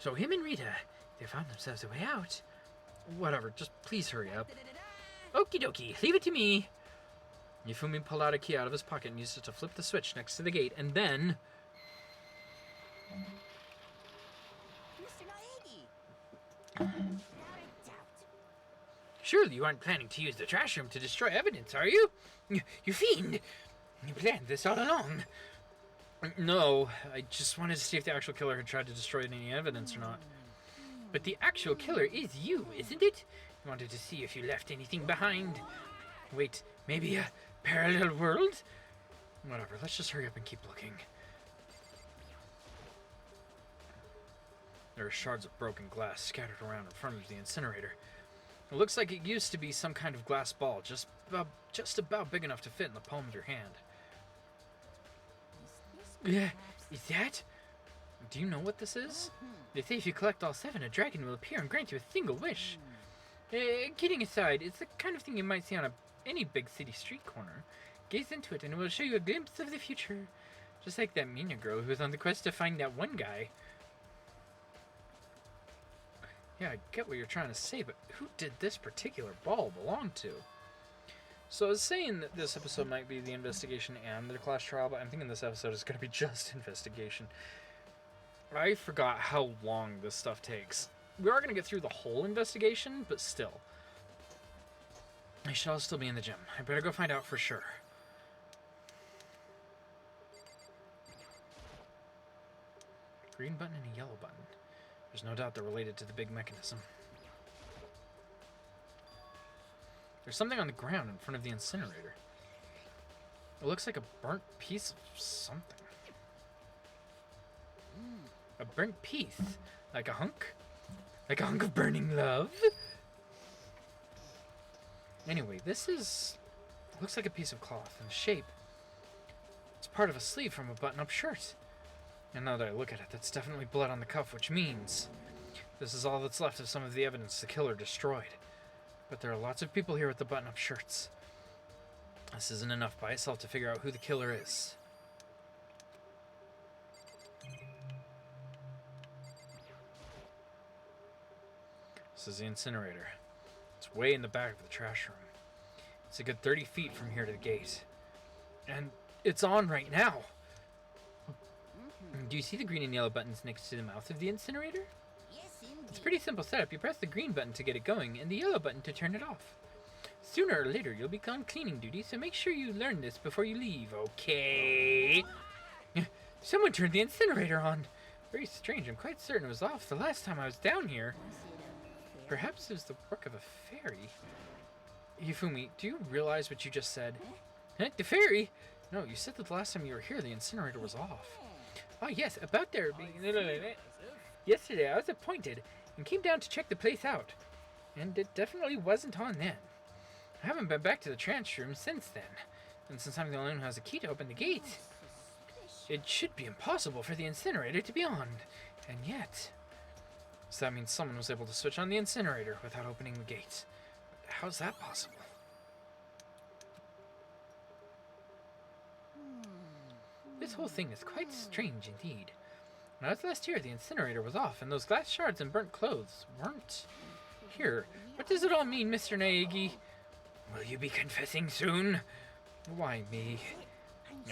So him and Rita, they found themselves a way out. Whatever, just please hurry up. Okie dokie, leave it to me. Yifumi pulled out a key out of his pocket and used it to flip the switch next to the gate, and then... Mr. Naegi! Without a doubt. Surely you aren't planning to use the trash room to destroy evidence, are you? You fiend! You planned this all along. No, I just wanted to see if the actual killer had tried to destroy any evidence or not. But the actual killer is you, isn't it? You wanted to see if you left anything behind. Wait, maybe a parallel world? Whatever, let's just hurry up and keep looking. There are shards of broken glass scattered around in front of the incinerator. It looks like it used to be some kind of glass ball, just about big enough to fit in the palm of your hand. Yeah, is that? Do you know what this is? They say if you collect all 7, a dragon will appear and grant you a single wish. Kidding aside, it's the kind of thing you might see on any big city street corner. Gaze into it and it will show you a glimpse of the future. Just like that Mina girl who was on the quest to find that one guy. Yeah, I get what you're trying to say, but who did this particular ball belong to? So I was saying that this episode might be the investigation and the class trial, but I'm thinking this episode is going to be just investigation. I forgot how long this stuff takes. We are going to get through the whole investigation, but still. I should all still be in the gym. I better go find out for sure. Green button and a yellow button. There's no doubt they're related to the big mechanism. There's something on the ground in front of the incinerator. It looks like a burnt piece of something. A burnt piece? Like a hunk? Like a hunk of burning love? Anyway, this is... looks like a piece of cloth in shape. It's part of a sleeve from a button-up shirt. And now that I look at it, that's definitely blood on the cuff, which means this is all that's left of some of the evidence the killer destroyed. But there are lots of people here with the button-up shirts. This isn't enough by itself to figure out who the killer is. This is the incinerator. It's way in the back of the trash room. It's a good 30 feet from here to the gate. And it's on right now. Do you see the green and yellow buttons next to the mouth of the incinerator? Yes, indeed. It's a pretty simple setup. You press the green button to get it going and the yellow button to turn it off. Sooner or later, you'll be on cleaning duty, so make sure you learn this before you leave, okay? Someone turned the incinerator on. Very strange. I'm quite certain it was off the last time I was down here. Perhaps it was the work of a fairy. Yifumi, do you realize what you just said? Huh? The fairy? No, you said that the last time you were here, the incinerator was off. Oh, yes, about there being... Yesterday, I was appointed and came down to check the place out. And it definitely wasn't on then. I haven't been back to the trance room since then. And since I'm the only one who has a key to open the gate, it should be impossible for the incinerator to be on. And yet... So that means someone was able to switch on the incinerator without opening the gate. But how's that possible? This whole thing is quite strange indeed. When I was last here, the incinerator was off, and those glass shards and burnt clothes weren't here. What does it all mean, Mr. Naegi? Will you be confessing soon? Why me?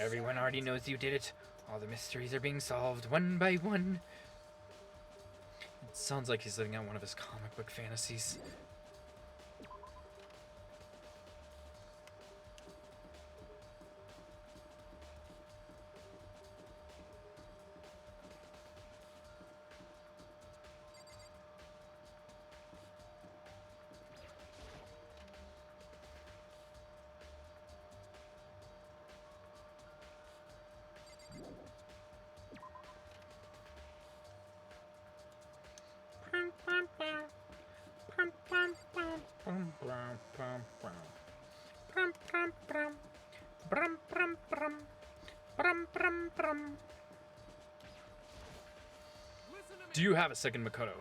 Everyone already knows you did it. All the mysteries are being solved one by one. It sounds like he's living out one of his comic book fantasies. Do you have a second, Makoto?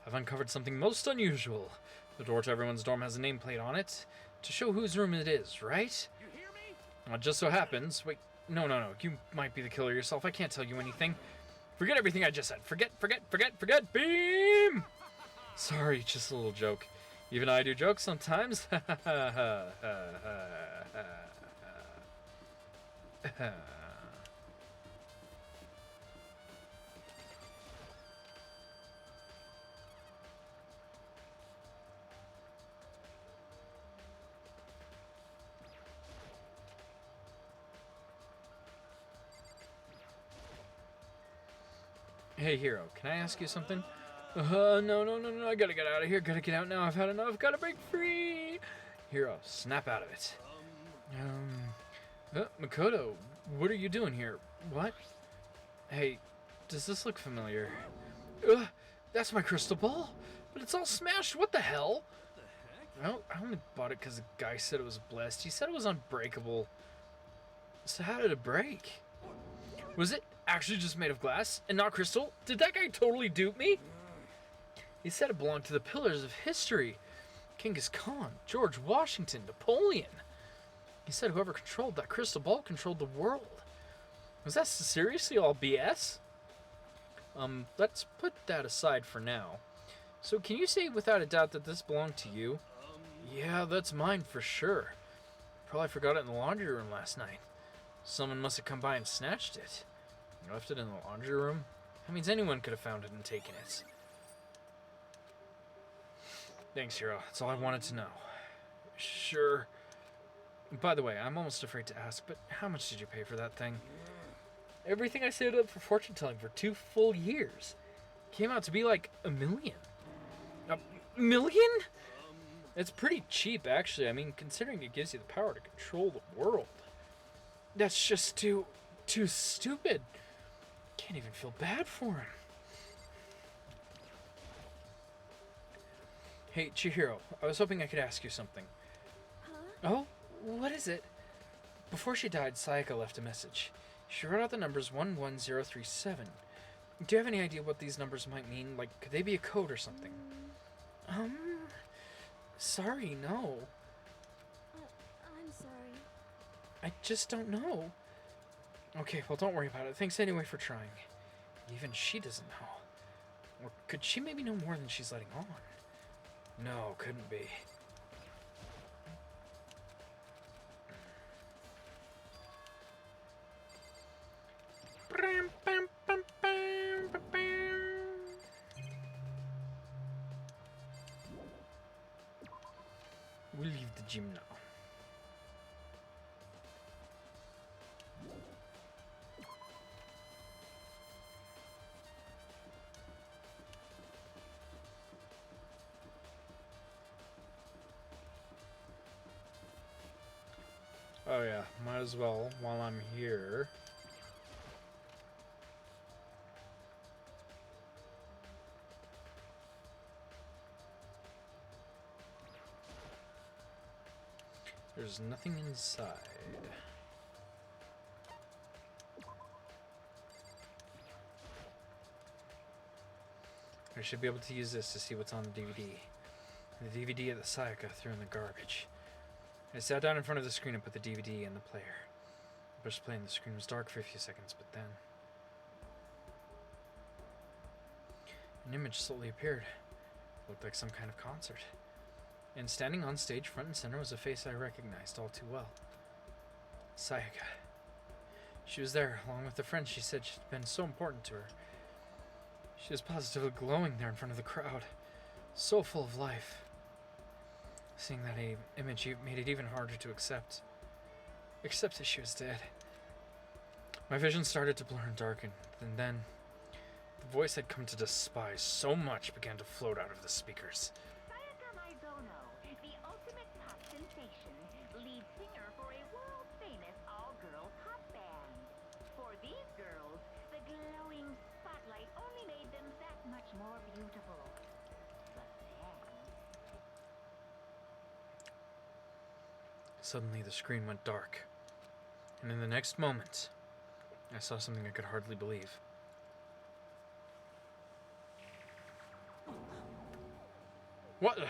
I've uncovered something most unusual. The door to everyone's dorm has a nameplate on it to show whose room it is, right? You hear me? Well, it just so happens... Wait, No, no, no. You might be the killer yourself. I can't tell you anything. Forget everything I just said. Forget. Beam! Sorry, just a little joke. Even I do jokes sometimes. Hey, Hero, can I ask you something? No. I gotta get out of here. Gotta get out now. I've had enough. Gotta break free. Hero, snap out of it. Makoto, what are you doing here? What? Hey, does this look familiar? That's my crystal ball. But it's all smashed. What the hell? Well, I only bought it because the guy said it was blessed. He said it was unbreakable. So how did it break? Was it actually just made of glass and not crystal? Did that guy totally dupe me? He said it belonged to the pillars of history. Genghis Khan, George Washington, Napoleon. He said whoever controlled that crystal ball controlled the world. Was that seriously all BS? Let's put that aside for now. So can you say without a doubt that this belonged to you? Yeah, that's mine for sure. Probably forgot it in the laundry room last night. Someone must have come by and snatched it. Left it in the laundry room? That means anyone could have found it and taken it. Thanks, Hero. That's all I wanted to know. Sure. By the way, I'm almost afraid to ask, but how much did you pay for that thing? Everything I saved up for fortune telling for 2 full years. Came out to be like $1 million. $1 million? It's pretty cheap, actually. I mean, considering it gives you the power to control the world. That's just too stupid. Can't even feel bad for him. Hey, Chihiro, I was hoping I could ask you something. Huh? Oh, what is it? Before she died, Sayaka left a message. She wrote out the numbers 11037. Do you have any idea what these numbers might mean? Like, could they be a code or something? Sorry, no. I'm sorry. I just don't know. Okay, well, don't worry about it. Thanks anyway for trying. Even she doesn't know. Or could she maybe know more than she's letting on? No, couldn't be. We'll leave the gym now. Oh yeah, might as well while I'm here. There's nothing inside. I should be able to use this to see what's on the DVD. The DVD of the Sayaka threw in the garbage. I sat down in front of the screen and put the DVD in the player. I pushed play and the screen was dark for a few seconds, but then an image slowly appeared. It looked like some kind of concert. And standing on stage front and center was a face I recognized all too well. Sayaka. She was there, along with the friend she said she'd been so important to her. She was positively glowing there in front of the crowd. So full of life. Seeing that image made it even harder to accept. Except that she was dead. My vision started to blur and darken, and then the voice I'd come to despise so much began to float out of the speakers. Sayaka Maizono, the ultimate pop sensation, lead singer for a world-famous all-girl pop band. For these girls, the glowing spotlight only made them that much more beautiful. But then... Suddenly the screen went dark, and in the next moment, I saw something I could hardly believe. What the?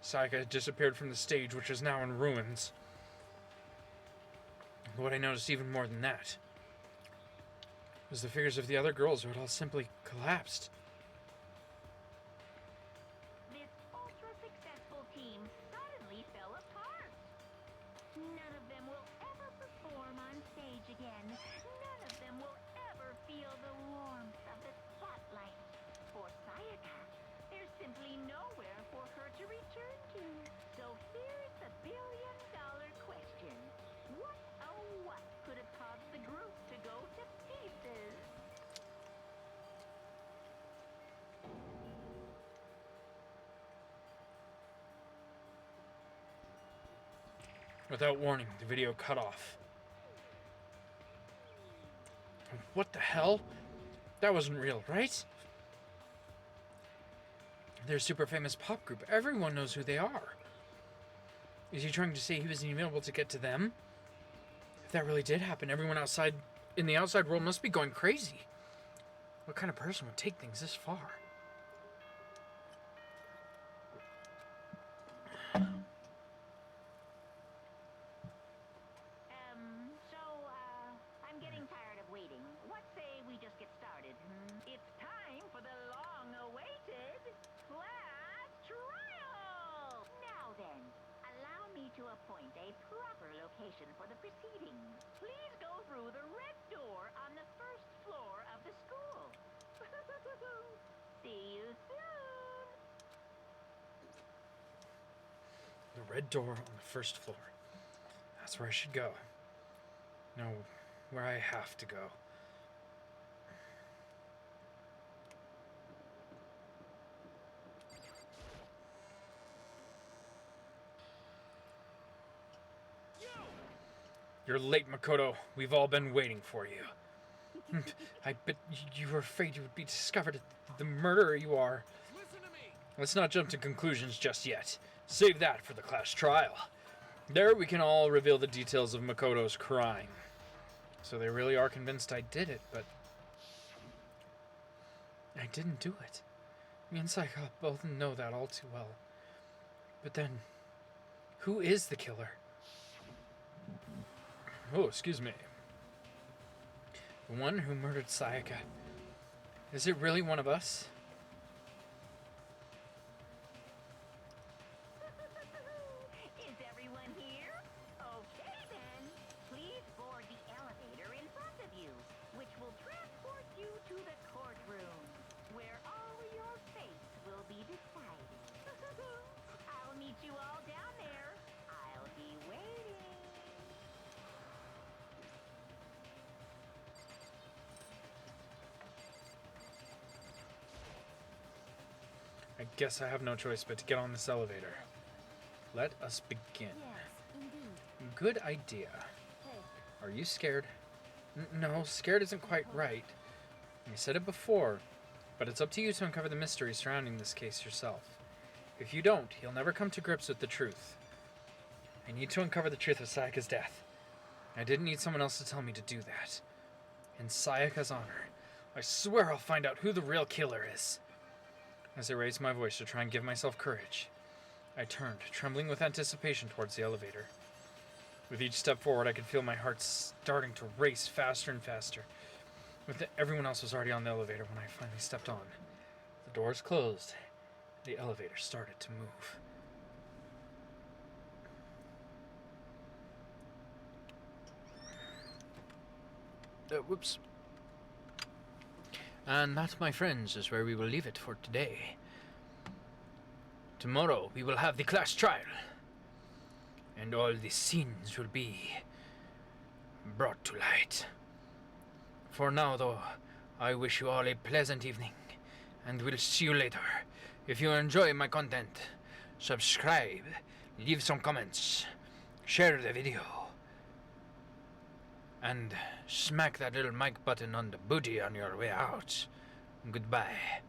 Sayaka had disappeared from the stage, which is now in ruins. what I noticed even more than that was the figures of the other girls who had all simply collapsed. This ultra-successful team suddenly fell apart. None of them will ever perform on stage again. None of them will ever feel the warmth of the spotlight. For Sayaka, there's simply nowhere for her to return to. So here's the billion-dollar question. What, oh what, could have caused the group to go to pieces? Without warning, the video cut off. What the hell? That wasn't real, right? They're a super famous pop group. Everyone knows who they are. Is he trying to say he wasn't even able to get to them? If that really did happen, everyone outside in the outside world must be going crazy. What kind of person would take things this far? I'm getting tired of waiting. What say we just get started? It's time for the long-awaited class trial! Now then, allow me to appoint a proper location for the proceedings. Please go through the red door on the first floor of the school. See you soon! The red door on the first floor. That's where I should go. No, where I have to go. You're late, Makoto. We've all been waiting for you. I bet you were afraid you would be discovered as the murderer you are. Listen to me. Let's not jump to conclusions just yet. Save that for the class trial. There we can all reveal the details of Makoto's crime. So they really are convinced I did it, but I didn't do it. Me and Sayaka both know that all too well. But then, who is the killer? Oh, excuse me. The one who murdered Sayaka. Is it really one of us? Is everyone here? Okay then. Please board the elevator in front of you, which will transport you to the courtroom, where all your fates will be decided. I'll meet you all down there. I'll be waiting. I guess I have no choice but to get on this elevator. Let us begin. Yes, indeed. Good idea. Hey, Are you scared? No, scared isn't quite right. I said it before, but it's up to you to uncover the mystery surrounding this case yourself. If you don't, you'll never come to grips with the truth. I need to uncover the truth of Sayaka's death. I didn't need someone else to tell me to do that. In Sayaka's honor, I swear I'll find out who the real killer is. As I raised my voice to try and give myself courage, I turned, trembling with anticipation, towards the elevator. With each step forward, I could feel my heart starting to race faster and faster. Everyone else was already on the elevator when I finally stepped on. The doors closed. The elevator started to move. Whoops. And that, my friends, is where we will leave it for today. Tomorrow we will have the class trial, and all the sins will be brought to light. For now, though, I wish you all a pleasant evening, and we'll see you later. If you enjoy my content, subscribe, leave some comments, share the video, and smack that little mic button on the booty on your way out. Goodbye.